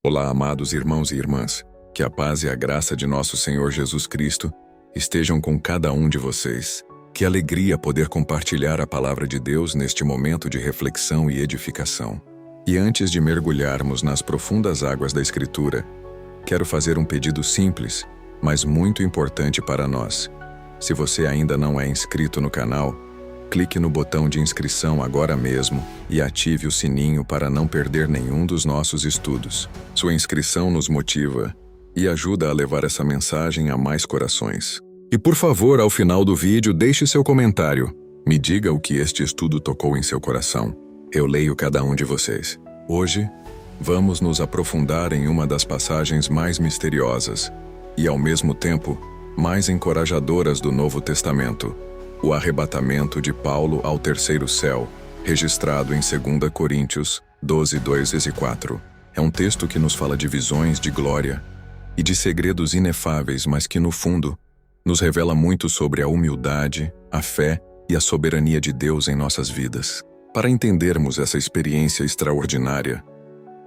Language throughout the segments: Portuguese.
Olá, amados irmãos e irmãs, que a paz e a graça de nosso Senhor Jesus Cristo estejam com cada um de vocês. Que alegria poder compartilhar a palavra de Deus neste momento de reflexão e edificação. E antes de mergulharmos nas profundas águas da Escritura, quero fazer um pedido simples, mas muito importante para nós. Se você ainda não é inscrito no canal, clique no botão de inscrição agora mesmo e ative o sininho para não perder nenhum dos nossos estudos. Sua inscrição nos motiva e ajuda a levar essa mensagem a mais corações. E por favor, ao final do vídeo, deixe seu comentário. Me diga o que este estudo tocou em seu coração. Eu leio cada um de vocês. Hoje, vamos nos aprofundar em uma das passagens mais misteriosas e, ao mesmo tempo, mais encorajadoras do Novo Testamento. O arrebatamento de Paulo ao terceiro céu, registrado em 2 Coríntios 12, 2 e 4. É um texto que nos fala de visões de glória e de segredos inefáveis, mas que, no fundo, nos revela muito sobre a humildade, a fé e a soberania de Deus em nossas vidas. Para entendermos essa experiência extraordinária,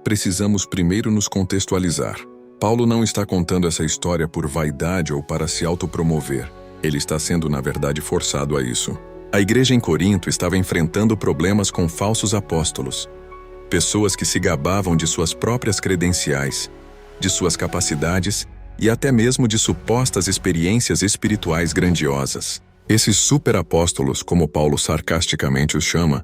precisamos primeiro nos contextualizar. Paulo não está contando essa história por vaidade ou para se autopromover. Ele está sendo, na verdade, forçado a isso. A igreja em Corinto estava enfrentando problemas com falsos apóstolos. Pessoas que se gabavam de suas próprias credenciais, de suas capacidades e até mesmo de supostas experiências espirituais grandiosas. Esses superapóstolos, como Paulo sarcasticamente os chama,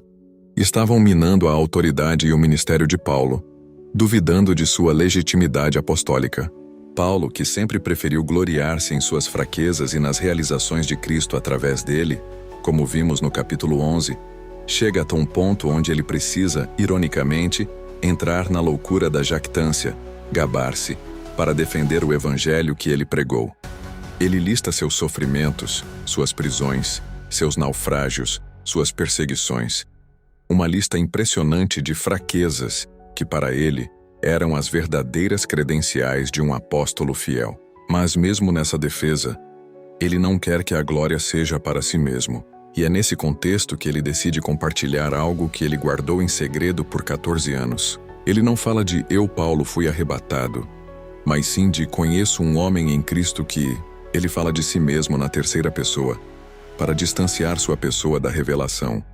estavam minando a autoridade e o ministério de Paulo, duvidando de sua legitimidade apostólica. Paulo, que sempre preferiu gloriar-se em suas fraquezas e nas realizações de Cristo através dele, como vimos no capítulo 11, chega até um ponto onde ele precisa, ironicamente, entrar na loucura da jactância, gabar-se, para defender o evangelho que ele pregou. Ele lista seus sofrimentos, suas prisões, seus naufrágios, suas perseguições. Uma lista impressionante de fraquezas que, para ele, eram as verdadeiras credenciais de um apóstolo fiel. Mas mesmo nessa defesa, ele não quer que a glória seja para si mesmo. E é nesse contexto que ele decide compartilhar algo que ele guardou em segredo por 14 anos. Ele não fala de "eu, Paulo, fui arrebatado", mas sim de "conheço um homem em Cristo que..." Ele fala de si mesmo na terceira pessoa, para distanciar sua pessoa da revelação,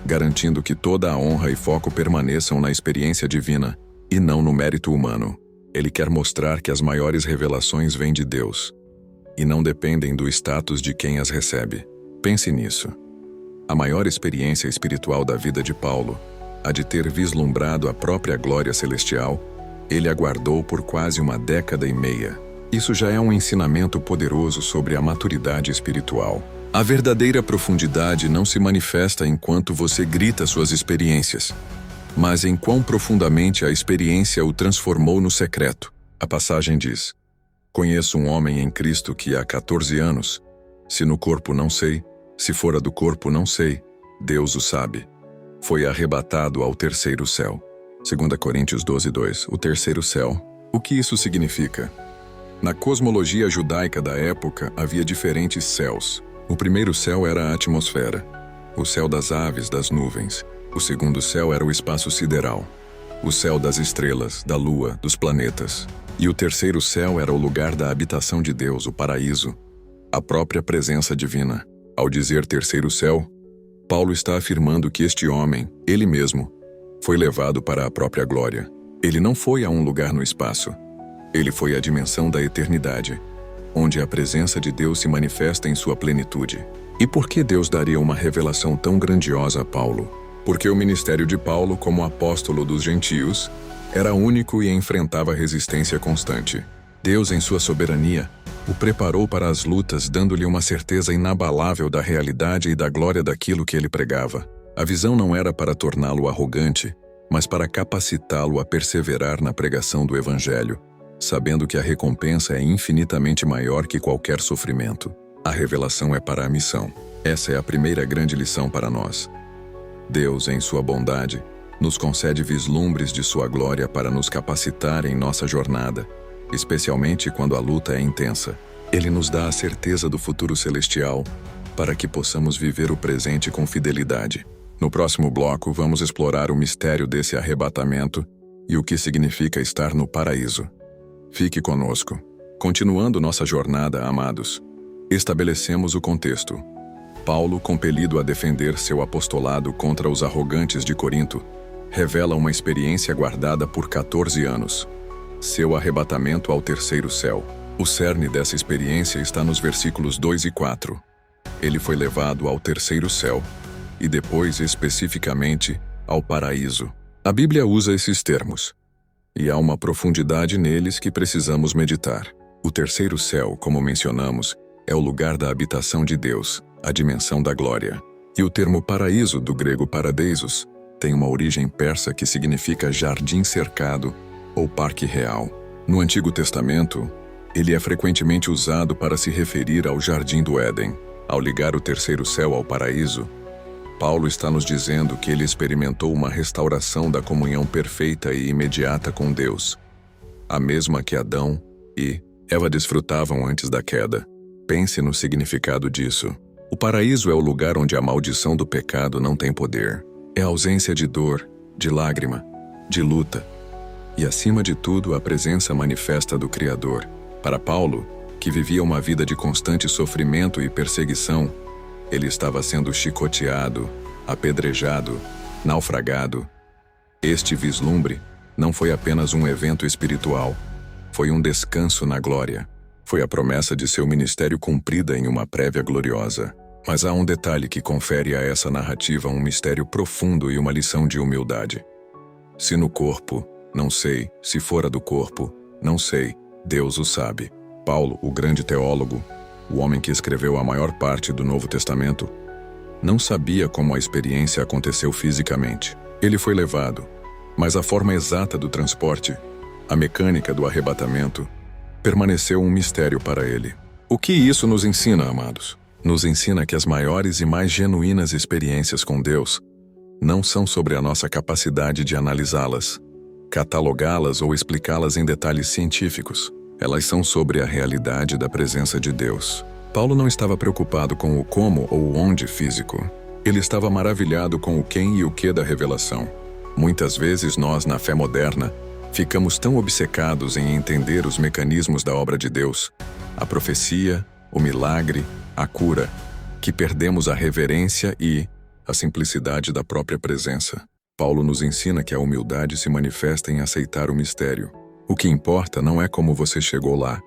garantindo que toda a honra e foco permaneçam na experiência divina, e não no mérito humano. Ele quer mostrar que as maiores revelações vêm de Deus e não dependem do status de quem as recebe. Pense nisso. A maior experiência espiritual da vida de Paulo, a de ter vislumbrado a própria glória celestial, ele aguardou por quase uma década e meia. Isso já é um ensinamento poderoso sobre a maturidade espiritual. A verdadeira profundidade não se manifesta enquanto você grita suas experiências, mas em quão profundamente a experiência o transformou no secreto. A passagem diz: "Conheço um homem em Cristo que há 14 anos, se no corpo não sei, se fora do corpo não sei, Deus o sabe, foi arrebatado ao terceiro céu." 2 Coríntios 12, 2. O terceiro céu. O que isso significa? Na cosmologia judaica da época, havia diferentes céus. O primeiro céu era a atmosfera, o céu das aves, das nuvens. O segundo céu era o espaço sideral, o céu das estrelas, da lua, dos planetas. E o terceiro céu era o lugar da habitação de Deus, o paraíso, a própria presença divina. Ao dizer terceiro céu, Paulo está afirmando que este homem, ele mesmo, foi levado para a própria glória. Ele não foi a um lugar no espaço. Ele foi à dimensão da eternidade, onde a presença de Deus se manifesta em sua plenitude. E por que Deus daria uma revelação tão grandiosa a Paulo? Porque o ministério de Paulo, como apóstolo dos gentios, era único e enfrentava resistência constante. Deus, em sua soberania, o preparou para as lutas, dando-lhe uma certeza inabalável da realidade e da glória daquilo que ele pregava. A visão não era para torná-lo arrogante, mas para capacitá-lo a perseverar na pregação do Evangelho, sabendo que a recompensa é infinitamente maior que qualquer sofrimento. A revelação é para a missão. Essa é a primeira grande lição para nós. Deus, em sua bondade, nos concede vislumbres de sua glória para nos capacitar em nossa jornada, especialmente quando a luta é intensa. Ele nos dá a certeza do futuro celestial, para que possamos viver o presente com fidelidade. No próximo bloco, vamos explorar o mistério desse arrebatamento e o que significa estar no paraíso. Fique conosco. Continuando nossa jornada, amados, estabelecemos o contexto. Paulo, compelido a defender seu apostolado contra os arrogantes de Corinto, revela uma experiência guardada por 14 anos. Seu arrebatamento ao terceiro céu. O cerne dessa experiência está nos versículos 2 e 4. Ele foi levado ao terceiro céu, e depois, especificamente, ao paraíso. A Bíblia usa esses termos, e há uma profundidade neles que precisamos meditar. O terceiro céu, como mencionamos, é o lugar da habitação de Deus, a dimensão da glória. E o termo paraíso, do grego paradeisos, tem uma origem persa que significa jardim cercado ou parque real. No Antigo Testamento, ele é frequentemente usado para se referir ao jardim do Éden. Ao ligar o terceiro céu ao paraíso, Paulo está nos dizendo que ele experimentou uma restauração da comunhão perfeita e imediata com Deus, a mesma que Adão e Eva desfrutavam antes da queda. Pense no significado disso. O paraíso é o lugar onde a maldição do pecado não tem poder. É a ausência de dor, de lágrima, de luta e, acima de tudo, a presença manifesta do Criador. Para Paulo, que vivia uma vida de constante sofrimento e perseguição, ele estava sendo chicoteado, apedrejado, naufragado. Este vislumbre não foi apenas um evento espiritual, foi um descanso na glória. Foi a promessa de seu ministério cumprida em uma prévia gloriosa. Mas há um detalhe que confere a essa narrativa um mistério profundo e uma lição de humildade. Se no corpo, não sei. Se fora do corpo, não sei. Deus o sabe. Paulo, o grande teólogo, o homem que escreveu a maior parte do Novo Testamento, não sabia como a experiência aconteceu fisicamente. Ele foi levado, mas a forma exata do transporte, a mecânica do arrebatamento, permaneceu um mistério para ele. O que isso nos ensina, amados? Nos ensina que as maiores e mais genuínas experiências com Deus não são sobre a nossa capacidade de analisá-las, catalogá-las ou explicá-las em detalhes científicos. Elas são sobre a realidade da presença de Deus. Paulo não estava preocupado com o como ou o onde físico. Ele estava maravilhado com o quem e o que da revelação. Muitas vezes nós, na fé moderna, ficamos tão obcecados em entender os mecanismos da obra de Deus, a profecia, o milagre, a cura, que perdemos a reverência e a simplicidade da própria presença. Paulo nos ensina que a humildade se manifesta em aceitar o mistério. O que importa não é como você chegou lá,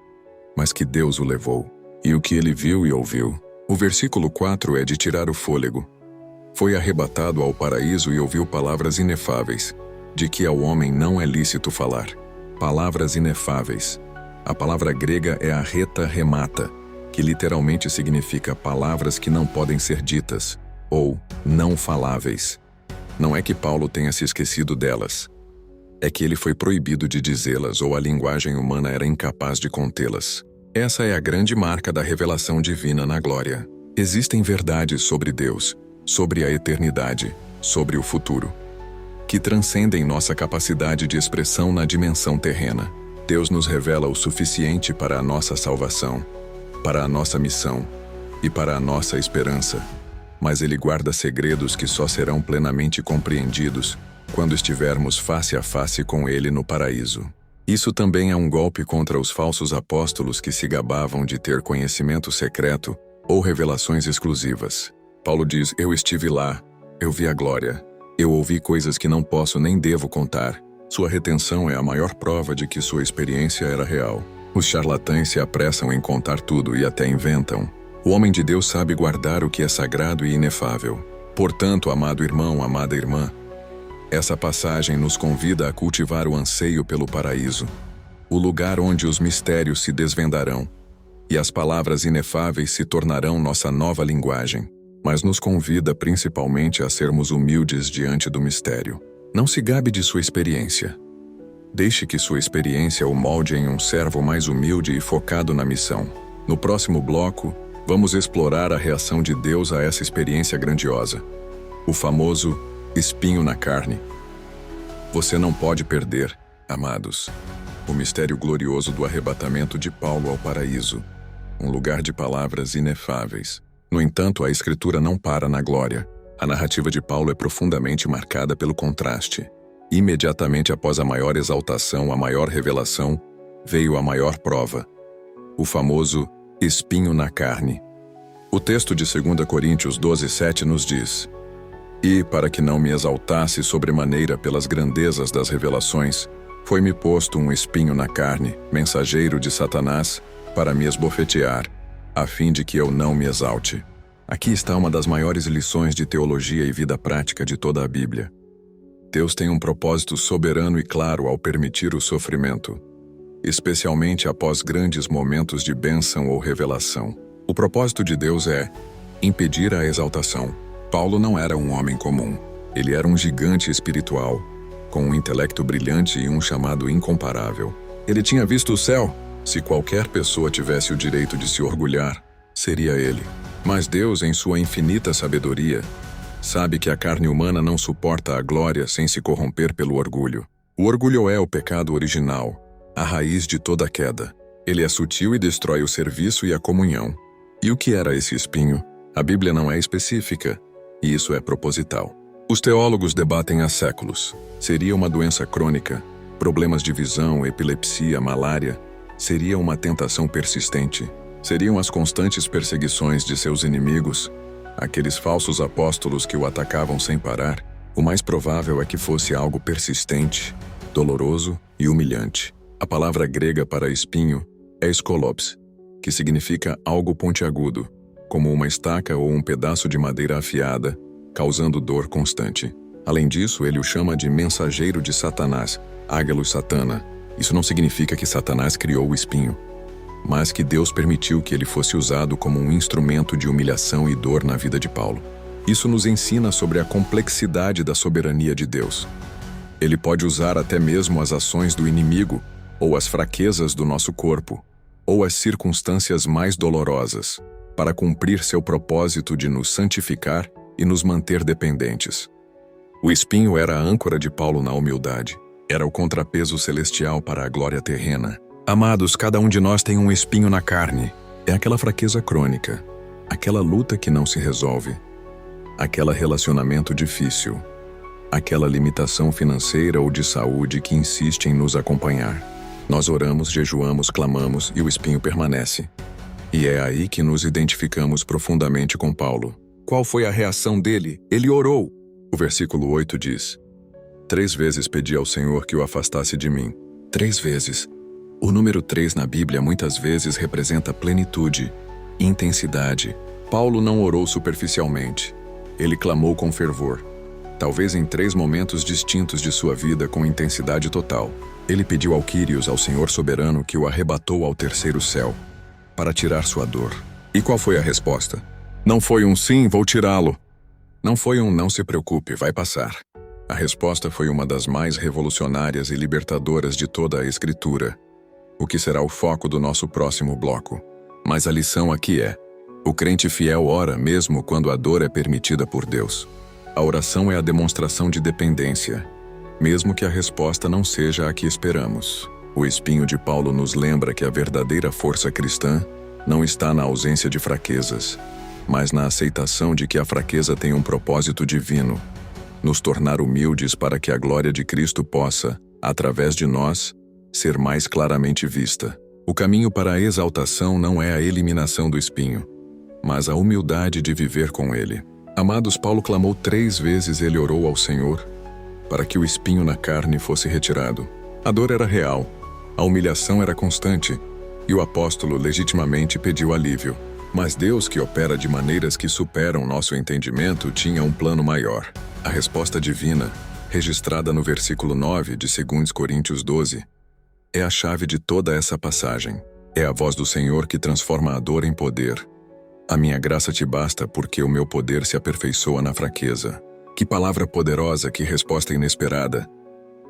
mas que Deus o levou, e o que ele viu e ouviu. O versículo 4 é de tirar o fôlego. Foi arrebatado ao paraíso e ouviu palavras inefáveis, de que ao homem não é lícito falar. Palavras inefáveis. A palavra grega é arreta remata, que literalmente significa palavras que não podem ser ditas, ou não faláveis. Não é que Paulo tenha se esquecido delas. É que ele foi proibido de dizê-las ou a linguagem humana era incapaz de contê-las. Essa é a grande marca da revelação divina na glória. Existem verdades sobre Deus, sobre a eternidade, sobre o futuro, que transcendem nossa capacidade de expressão na dimensão terrena. Deus nos revela o suficiente para a nossa salvação, para a nossa missão e para a nossa esperança. Mas Ele guarda segredos que só serão plenamente compreendidos quando estivermos face a face com Ele no paraíso. Isso também é um golpe contra os falsos apóstolos que se gabavam de ter conhecimento secreto ou revelações exclusivas. Paulo diz: eu estive lá, eu vi a glória, eu ouvi coisas que não posso nem devo contar. Sua retenção é a maior prova de que sua experiência era real. Os charlatães se apressam em contar tudo e até inventam. O homem de Deus sabe guardar o que é sagrado e inefável. Portanto, amado irmão, amada irmã, essa passagem nos convida a cultivar o anseio pelo paraíso, o lugar onde os mistérios se desvendarão e as palavras inefáveis se tornarão nossa nova linguagem, mas nos convida principalmente a sermos humildes diante do mistério. Não se gabe de sua experiência. Deixe que sua experiência o molde em um servo mais humilde e focado na missão. No próximo bloco, vamos explorar a reação de Deus a essa experiência grandiosa, o famoso espinho na carne. Você não pode perder, amados, o mistério glorioso do arrebatamento de Paulo ao paraíso, um lugar de palavras inefáveis. No entanto, a Escritura não para na glória. A narrativa de Paulo é profundamente marcada pelo contraste. Imediatamente após a maior exaltação, a maior revelação, veio a maior prova, o famoso espinho na carne. O texto de 2 Coríntios 12:7 nos diz: E, para que não me exaltasse sobremaneira pelas grandezas das revelações, foi-me posto um espinho na carne, mensageiro de Satanás, para me esbofetear, a fim de que eu não me exalte. Aqui está uma das maiores lições de teologia e vida prática de toda a Bíblia. Deus tem um propósito soberano e claro ao permitir o sofrimento, especialmente após grandes momentos de bênção ou revelação. O propósito de Deus é impedir a exaltação. Paulo não era um homem comum. Ele era um gigante espiritual, com um intelecto brilhante e um chamado incomparável. Ele tinha visto o céu. Se qualquer pessoa tivesse o direito de se orgulhar, seria ele. Mas Deus, em sua infinita sabedoria, sabe que a carne humana não suporta a glória sem se corromper pelo orgulho. O orgulho é o pecado original, a raiz de toda a queda. Ele é sutil e destrói o serviço e a comunhão. E o que era esse espinho? A Bíblia não é específica, e isso é proposital. Os teólogos debatem há séculos. Seria uma doença crônica? Problemas de visão, epilepsia, malária? Seria uma tentação persistente? Seriam as constantes perseguições de seus inimigos? Aqueles falsos apóstolos que o atacavam sem parar? O mais provável é que fosse algo persistente, doloroso e humilhante. A palavra grega para espinho é skolops, que significa algo pontiagudo, como uma estaca ou um pedaço de madeira afiada, causando dor constante. Além disso, ele o chama de mensageiro de Satanás, Ágelos Satana. Isso não significa que Satanás criou o espinho, mas que Deus permitiu que ele fosse usado como um instrumento de humilhação e dor na vida de Paulo. Isso nos ensina sobre a complexidade da soberania de Deus. Ele pode usar até mesmo as ações do inimigo, ou as fraquezas do nosso corpo, ou as circunstâncias mais dolorosas, para cumprir seu propósito de nos santificar e nos manter dependentes. O espinho era a âncora de Paulo na humildade. Era o contrapeso celestial para a glória terrena. Amados, cada um de nós tem um espinho na carne. É aquela fraqueza crônica, aquela luta que não se resolve, aquele relacionamento difícil, aquela limitação financeira ou de saúde que insiste em nos acompanhar. Nós oramos, jejuamos, clamamos e o espinho permanece. E é aí que nos identificamos profundamente com Paulo. Qual foi a reação dele? Ele orou. O versículo 8 diz: 3 vezes pedi ao Senhor que o afastasse de mim. 3 vezes. O número 3 na Bíblia muitas vezes representa plenitude, intensidade. Paulo não orou superficialmente. Ele clamou com fervor. Talvez em 3 momentos distintos de sua vida com intensidade total. Ele pediu ao Quírios, ao Senhor soberano, que o arrebatou ao terceiro céu, para tirar sua dor. E qual foi a resposta? Não foi um sim, vou tirá-lo. Não foi um não se preocupe, vai passar. A resposta foi uma das mais revolucionárias e libertadoras de toda a Escritura, o que será o foco do nosso próximo bloco. Mas a lição aqui é: o crente fiel ora mesmo quando a dor é permitida por Deus. A oração é a demonstração de dependência, mesmo que a resposta não seja a que esperamos. O espinho de Paulo nos lembra que a verdadeira força cristã não está na ausência de fraquezas, mas na aceitação de que a fraqueza tem um propósito divino, nos tornar humildes para que a glória de Cristo possa, através de nós, ser mais claramente vista. O caminho para a exaltação não é a eliminação do espinho, mas a humildade de viver com ele. Amados, Paulo clamou 3 vezes, ele orou ao Senhor para que o espinho na carne fosse retirado. A dor era real, a humilhação era constante, e o apóstolo legitimamente pediu alívio. Mas Deus, que opera de maneiras que superam nosso entendimento, tinha um plano maior. A resposta divina, registrada no versículo 9 de 2 Coríntios 12, é a chave de toda essa passagem. É a voz do Senhor que transforma a dor em poder. A minha graça te basta, porque o meu poder se aperfeiçoa na fraqueza. Que palavra poderosa, que resposta inesperada.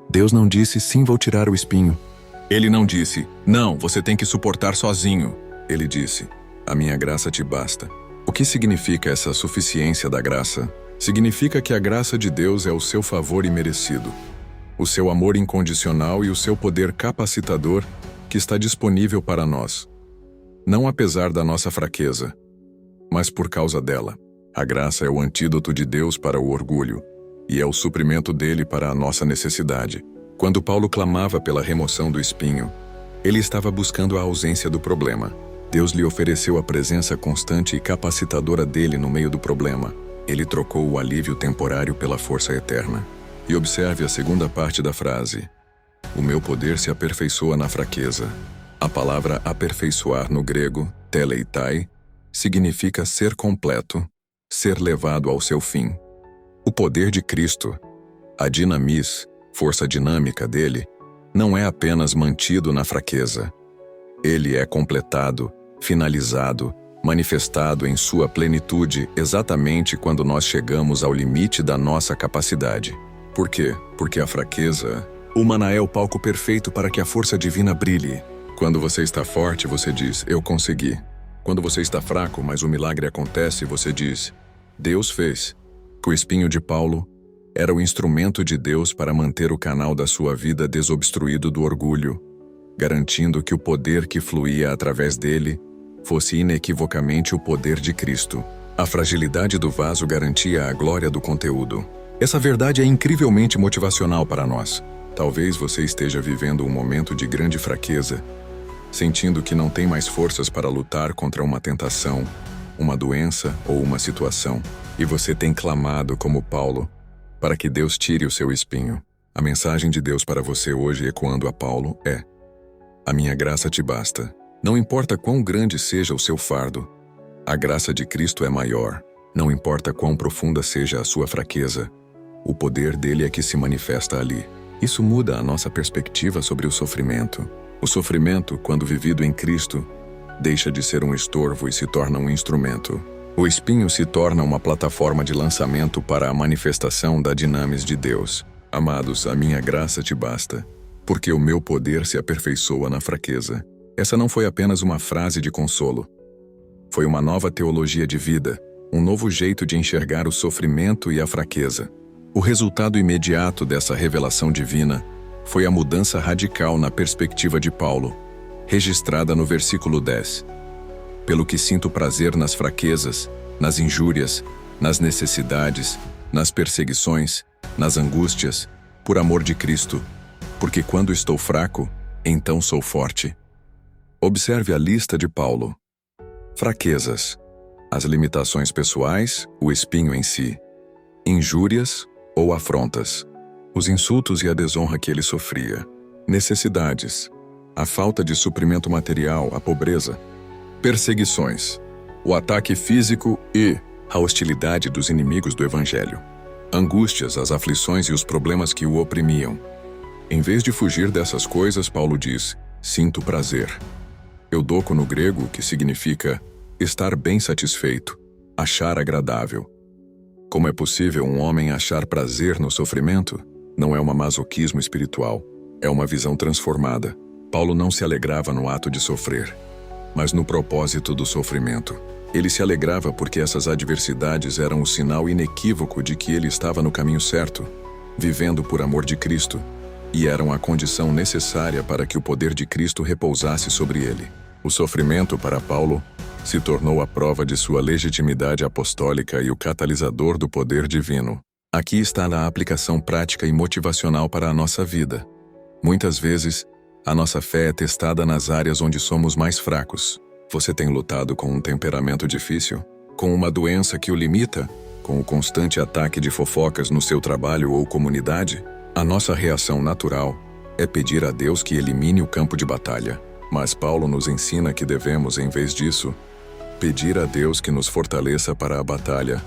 Deus não disse, sim, vou tirar o espinho. Ele não disse, não, você tem que suportar sozinho. Ele disse, a minha graça te basta. O que significa essa suficiência da graça? Significa que a graça de Deus é o seu favor imerecido, o seu amor incondicional e o seu poder capacitador que está disponível para nós. Não apesar da nossa fraqueza, mas por causa dela. A graça é o antídoto de Deus para o orgulho. e é o suprimento dele para a nossa necessidade. Quando Paulo clamava pela remoção do espinho, ele estava buscando a ausência do problema. Deus lhe ofereceu a presença constante e capacitadora dele no meio do problema. Ele trocou o alívio temporário pela força eterna. E observe a segunda parte da frase. O meu poder se aperfeiçoa na fraqueza. A palavra aperfeiçoar no grego, teleitai, significa ser completo, ser levado ao seu fim. O poder de Cristo, a dinamis, força dinâmica dele, não é apenas mantido na fraqueza. Ele é completado, finalizado, manifestado em sua plenitude exatamente quando nós chegamos ao limite da nossa capacidade. Por quê? Porque a fraqueza humana é o palco perfeito para que a força divina brilhe. Quando você está forte, você diz, eu consegui. Quando você está fraco, mas o milagre acontece, você diz, Deus fez. O espinho de Paulo era o instrumento de Deus para manter o canal da sua vida desobstruído do orgulho, garantindo que o poder que fluía através dele fosse inequivocamente o poder de Cristo. A fragilidade do vaso garantia a glória do conteúdo. Essa verdade é incrivelmente motivacional para nós. Talvez você esteja vivendo um momento de grande fraqueza, sentindo que não tem mais forças para lutar contra uma tentação, uma doença ou uma situação, e você tem clamado como Paulo para que Deus tire o seu espinho. A mensagem de Deus para você hoje, ecoando a Paulo, é: a minha graça te basta. Não importa quão grande seja o seu fardo, a graça de Cristo é maior. Não importa quão profunda seja a sua fraqueza, o poder dele é que se manifesta ali. Isso muda a nossa perspectiva sobre o sofrimento. O sofrimento, quando vivido em Cristo, deixa de ser um estorvo e se torna um instrumento. O espinho se torna uma plataforma de lançamento para a manifestação da dinamis de Deus. Amados, a minha graça te basta, porque o meu poder se aperfeiçoa na fraqueza. Essa não foi apenas uma frase de consolo. Foi uma nova teologia de vida, um novo jeito de enxergar o sofrimento e a fraqueza. O resultado imediato dessa revelação divina foi a mudança radical na perspectiva de Paulo, registrada no versículo 10. Pelo que sinto prazer nas fraquezas, nas injúrias, nas necessidades, nas perseguições, nas angústias, por amor de Cristo, porque quando estou fraco, então sou forte. Observe a lista de Paulo. Fraquezas, as limitações pessoais, o espinho em si, injúrias ou afrontas, os insultos e a desonra que ele sofria, necessidades, a falta de suprimento material, a pobreza, perseguições, o ataque físico e a hostilidade dos inimigos do Evangelho, angústias, as aflições e os problemas que o oprimiam. Em vez de fugir dessas coisas, Paulo diz, sinto prazer. Eudoko no grego, que significa estar bem satisfeito, achar agradável. Como é possível um homem achar prazer no sofrimento? Não é um masoquismo espiritual, é uma visão transformada. Paulo não se alegrava no ato de sofrer, mas no propósito do sofrimento. Ele se alegrava porque essas adversidades eram o sinal inequívoco de que ele estava no caminho certo, vivendo por amor de Cristo, e eram a condição necessária para que o poder de Cristo repousasse sobre ele. O sofrimento, para Paulo, se tornou a prova de sua legitimidade apostólica e o catalisador do poder divino. Aqui está a aplicação prática e motivacional para a nossa vida. Muitas vezes, a nossa fé é testada nas áreas onde somos mais fracos. Você tem lutado com um temperamento difícil? Com uma doença que o limita? Com o constante ataque de fofocas no seu trabalho ou comunidade? A nossa reação natural é pedir a Deus que elimine o campo de batalha. Mas Paulo nos ensina que devemos, em vez disso, pedir a Deus que nos fortaleça para a batalha,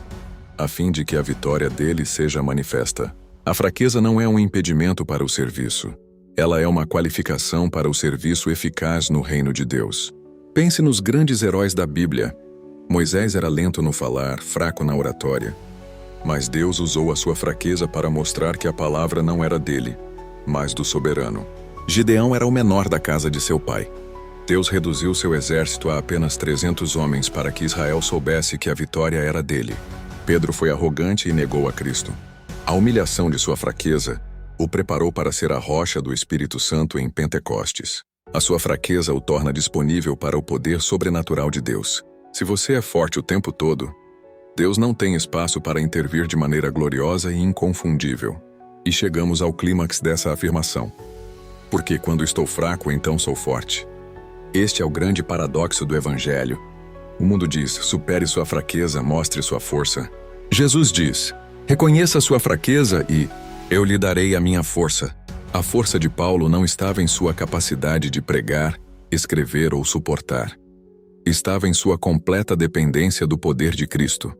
a fim de que a vitória dele seja manifesta. A fraqueza não é um impedimento para o serviço. Ela é uma qualificação para o serviço eficaz no reino de Deus. Pense nos grandes heróis da Bíblia. Moisés era lento no falar, fraco na oratória. Mas Deus usou a sua fraqueza para mostrar que a palavra não era dele, mas do soberano. Gideão era o menor da casa de seu pai. Deus reduziu seu exército a apenas 300 homens para que Israel soubesse que a vitória era dele. Pedro foi arrogante e negou a Cristo. A humilhação de sua fraqueza o preparou para ser a rocha do Espírito Santo em Pentecostes. A sua fraqueza o torna disponível para o poder sobrenatural de Deus. Se você é forte o tempo todo, Deus não tem espaço para intervir de maneira gloriosa e inconfundível. E chegamos ao clímax dessa afirmação. Porque quando estou fraco, então sou forte. Este é o grande paradoxo do Evangelho. O mundo diz, supere sua fraqueza, mostre sua força. Jesus diz, reconheça sua fraqueza e eu lhe darei a minha força. A força de Paulo não estava em sua capacidade de pregar, escrever ou suportar. Estava em sua completa dependência do poder de Cristo.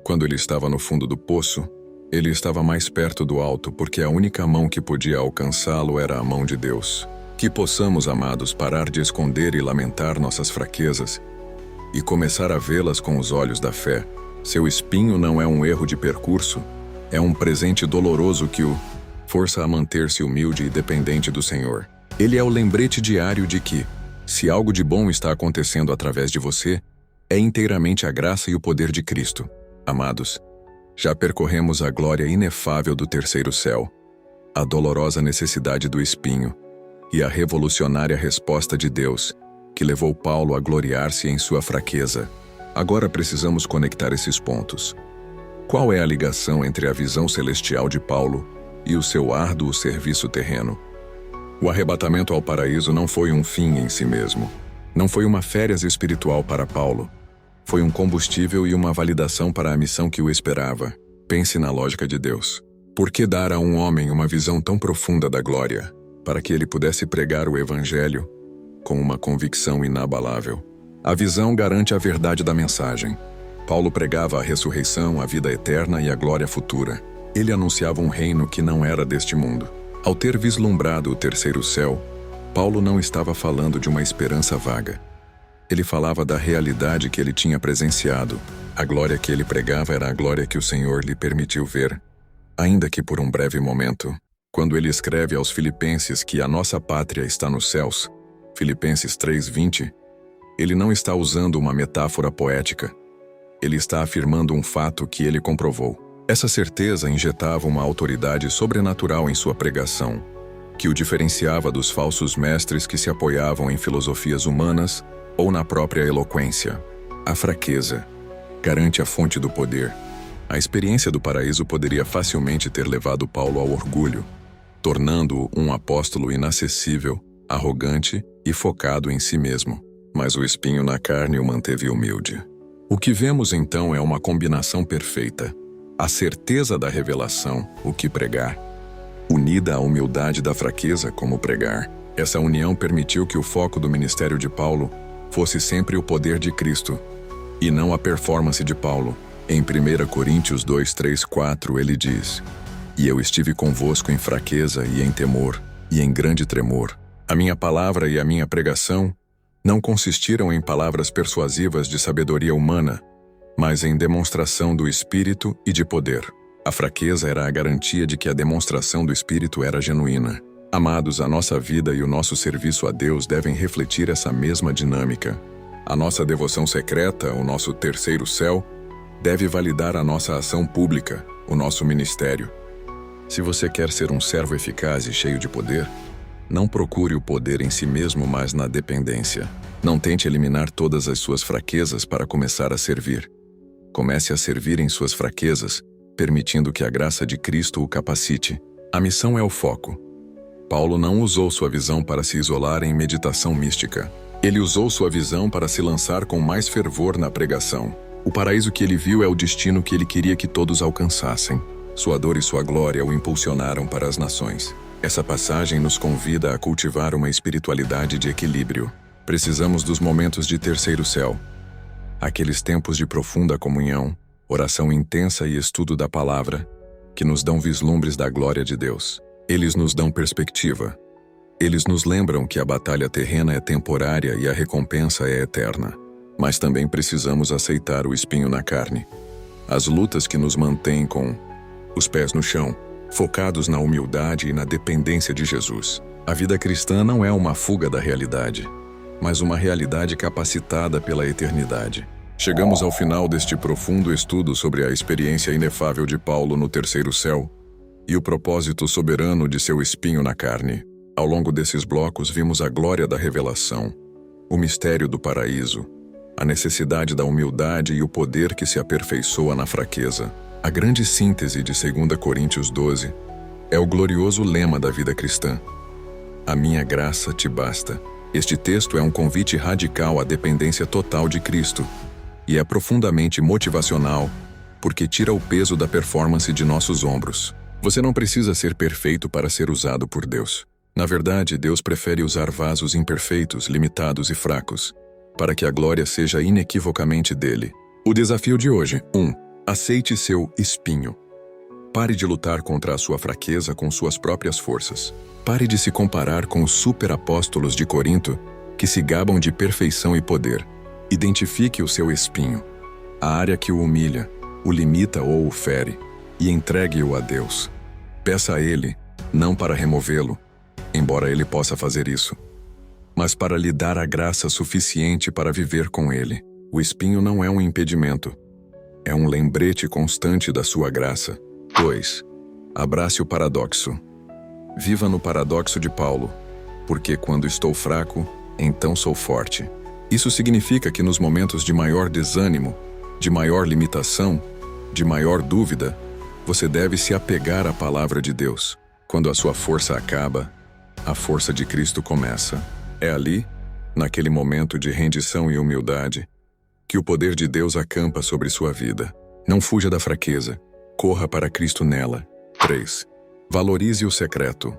Quando ele estava no fundo do poço, ele estava mais perto do alto porque a única mão que podia alcançá-lo era a mão de Deus. Que possamos, amados, parar de esconder e lamentar nossas fraquezas e começar a vê-las com os olhos da fé. Seu espinho não é um erro de percurso, é um presente doloroso que o força a manter-se humilde e dependente do Senhor. Ele é o lembrete diário de que, se algo de bom está acontecendo através de você, é inteiramente a graça e o poder de Cristo. Amados, já percorremos a glória inefável do terceiro céu, a dolorosa necessidade do espinho e a revolucionária resposta de Deus, que levou Paulo a gloriar-se em sua fraqueza. Agora precisamos conectar esses pontos. Qual é a ligação entre a visão celestial de Paulo e o seu árduo serviço terreno? O arrebatamento ao paraíso não foi um fim em si mesmo. Não foi uma férias espiritual para Paulo. Foi um combustível e uma validação para a missão que o esperava. Pense na lógica de Deus. Por que dar a um homem uma visão tão profunda da glória, para que ele pudesse pregar o Evangelho com uma convicção inabalável? A visão garante a verdade da mensagem. Paulo pregava a ressurreição, a vida eterna e a glória futura. Ele anunciava um reino que não era deste mundo. Ao ter vislumbrado o terceiro céu, Paulo não estava falando de uma esperança vaga. Ele falava da realidade que ele tinha presenciado. A glória que ele pregava era a glória que o Senhor lhe permitiu ver, ainda que por um breve momento. Quando ele escreve aos Filipenses que a nossa pátria está nos céus, Filipenses 3:20, ele não está usando uma metáfora poética. Ele está afirmando um fato que ele comprovou. Essa certeza injetava uma autoridade sobrenatural em sua pregação, que o diferenciava dos falsos mestres que se apoiavam em filosofias humanas ou na própria eloquência. A fraqueza garante a fonte do poder. A experiência do paraíso poderia facilmente ter levado Paulo ao orgulho, tornando-o um apóstolo inacessível, arrogante e focado em si mesmo. Mas o espinho na carne o manteve humilde. O que vemos então é uma combinação perfeita. A certeza da revelação, o que pregar, unida à humildade da fraqueza, como pregar. Essa união permitiu que o foco do ministério de Paulo fosse sempre o poder de Cristo, e não a performance de Paulo. Em 1 Coríntios 2, 3, 4, ele diz: E eu estive convosco em fraqueza e em temor, e em grande tremor. A minha palavra e a minha pregação não consistiram em palavras persuasivas de sabedoria humana, mas em demonstração do Espírito e de poder. A fraqueza era a garantia de que a demonstração do Espírito era genuína. Amados, a nossa vida e o nosso serviço a Deus devem refletir essa mesma dinâmica. A nossa devoção secreta, o nosso terceiro céu, deve validar a nossa ação pública, o nosso ministério. Se você quer ser um servo eficaz e cheio de poder, não procure o poder em si mesmo, mas na dependência. Não tente eliminar todas as suas fraquezas para começar a servir. Comece a servir em suas fraquezas, permitindo que a graça de Cristo o capacite. A missão é o foco. Paulo não usou sua visão para se isolar em meditação mística. Ele usou sua visão para se lançar com mais fervor na pregação. O paraíso que ele viu é o destino que ele queria que todos alcançassem. Sua dor e sua glória o impulsionaram para as nações. Essa passagem nos convida a cultivar uma espiritualidade de equilíbrio. Precisamos dos momentos de terceiro céu. Aqueles tempos de profunda comunhão, oração intensa e estudo da palavra, que nos dão vislumbres da glória de Deus. Eles nos dão perspectiva. Eles nos lembram que a batalha terrena é temporária e a recompensa é eterna. Mas também precisamos aceitar o espinho na carne. As lutas que nos mantêm com os pés no chão, focados na humildade e na dependência de Jesus. A vida cristã não é uma fuga da realidade, mas uma realidade capacitada pela eternidade. Chegamos ao final deste profundo estudo sobre a experiência inefável de Paulo no terceiro céu e o propósito soberano de seu espinho na carne. Ao longo desses blocos vimos a glória da revelação, o mistério do paraíso a necessidade da humildade e o poder que se aperfeiçoa na fraqueza. A grande síntese de 2 Coríntios 12 é o glorioso lema da vida cristã. A minha graça te basta. Este texto é um convite radical à dependência total de Cristo e é profundamente motivacional porque tira o peso da performance de nossos ombros. Você não precisa ser perfeito para ser usado por Deus. Na verdade, Deus prefere usar vasos imperfeitos, limitados e fracos, para que a glória seja inequivocamente dele. O desafio de hoje: 1. Aceite seu espinho. Pare de lutar contra a sua fraqueza com suas próprias forças. Pare de se comparar com os superapóstolos de Corinto, que se gabam de perfeição e poder. Identifique o seu espinho, a área que o humilha, o limita ou o fere, e entregue-o a Deus. Peça a Ele, não para removê-lo, embora Ele possa fazer isso, mas para lhe dar a graça suficiente para viver com Ele. O espinho não é um impedimento, é um lembrete constante da sua graça. 2. Abrace o paradoxo. Viva no paradoxo de Paulo, porque quando estou fraco, então sou forte. Isso significa que nos momentos de maior desânimo, de maior limitação, de maior dúvida, você deve se apegar à palavra de Deus. Quando a sua força acaba, a força de Cristo começa. É ali, naquele momento de rendição e humildade, que o poder de Deus acampa sobre sua vida. Não fuja da fraqueza, corra para Cristo nela. 3. Valorize o secreto.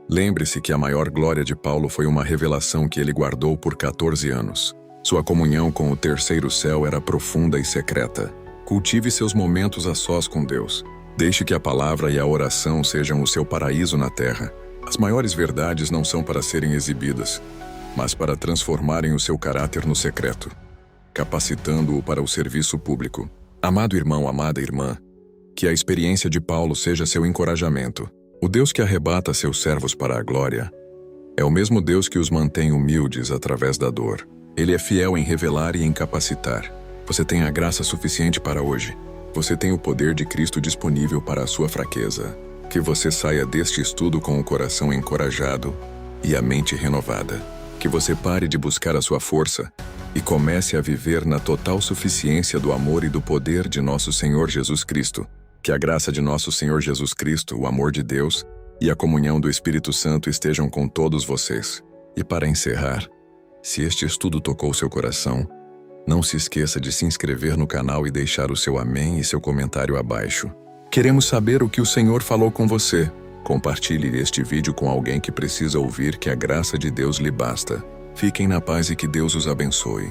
Lembre-se que a maior glória de Paulo foi uma revelação que ele guardou por 14 anos. Sua comunhão com o terceiro céu era profunda e secreta. Cultive seus momentos a sós com Deus. Deixe que a palavra e a oração sejam o seu paraíso na terra. As maiores verdades não são para serem exibidas, mas para transformarem o seu caráter no secreto, capacitando-o para o serviço público. Amado irmão, amada irmã, que a experiência de Paulo seja seu encorajamento. O Deus que arrebata seus servos para a glória é o mesmo Deus que os mantém humildes através da dor. Ele é fiel em revelar e em capacitar. Você tem a graça suficiente para hoje. Você tem o poder de Cristo disponível para a sua fraqueza. Que você saia deste estudo com o coração encorajado e a mente renovada. Que você pare de buscar a sua força e comece a viver na total suficiência do amor e do poder de nosso Senhor Jesus Cristo. Que a graça de nosso Senhor Jesus Cristo, o amor de Deus e a comunhão do Espírito Santo estejam com todos vocês. E para encerrar, se este estudo tocou seu coração, não se esqueça de se inscrever no canal e deixar o seu amém e seu comentário abaixo. Queremos saber o que o Senhor falou com você. Compartilhe este vídeo com alguém que precisa ouvir que a graça de Deus lhe basta. Fiquem na paz e que Deus os abençoe.